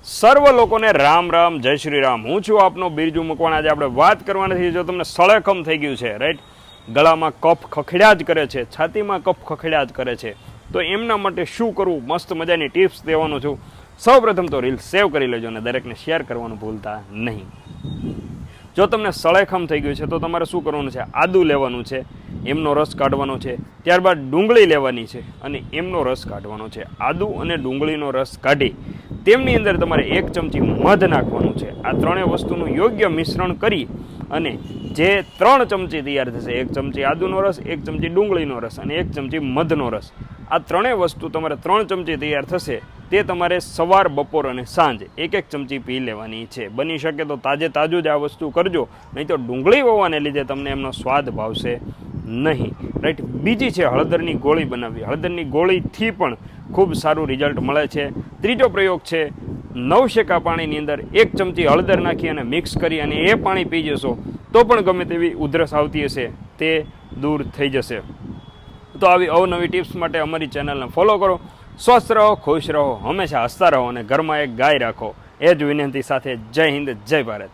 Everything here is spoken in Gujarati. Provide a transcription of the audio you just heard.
સર્વ લોકોને રામ રામ જય શ્રી રામ. હું છું આપનો બિરજુ મકવાણા. આજે આપણે વાત કરવાની છે, જો તમને સળેખમ થઈ ગયું છે, રાઈટ, ગળામાં કફ ખખડ્યા જ કરે છે, છાતીમાં કફ ખખડ્યા જ કરે છે, તો એમના માટે શું કરવું, મસ્ત મજાની ટિપ્સ દેવાનો છું. સૌપ્રથમ તો રીલ સેવ કરી લેજો અને દરેકને શેર કરવાનું ભૂલતા નહીં. જો તમને સળેખમ થઈ ગયું છે તો તમારે શું કરવાનું છે, આદું લેવાનું છે, એમનો રસ કાઢવાનો છે, ત્યારબાદ ડુંગળી લેવાની છે અને એમનો રસ કાઢવાનો છે. આદું અને ડુંગળીનો રસ કાઢી તેમની અંદર તમારે 1 ચમચી મધ નાખવાનું છે. આ ત્રણેય વસ્તુનું યોગ્ય મિશ્રણ કરી અને જે 3 ચમચી તૈયાર થશે, 1 ચમચી આદુનો રસ, 1 ચમચી ડુંગળીનો રસ અને 1 ચમચી મધનો રસ, આ ત્રણેય વસ્તુ તમારે 3 ચમચી તૈયાર થશે. તે તમારે સવાર, બપોર અને સાંજ 1-1 ચમચી પી લેવાની છે. બની શકે તો તાજું જ આ વસ્તુ કરજો, નહીં તો ડુંગળી હોવાને લીધે તમને એમનો સ્વાદ ભાવશે નહીં, રાઈટ. બીજી છે હળદરની ગોળી બનાવવી. હળદરની ગોળીથી પણ ખૂબ સારું રિઝલ્ટ મળે છે. ત્રીજો પ્રયોગ છે, નવશેકા પાણીની અંદર 1 ચમચી હળદર નાખી અને મિક્સ કરી અને એ પાણી પી જશો તો પણ ગમે તેવી ઉધરસ આવતી હશે તે દૂર થઈ જશે. તો આવી અવનવી ટિપ્સ માટે અમારી ચેનલને ફોલો કરો. સ્વસ્થ રહો, ખુશ રહો, હંમેશા હસતા રહો અને ઘરમાં એક ગાય રાખો. એ જ વિનંતી સાથે જય હિન્દ, જય ભારત.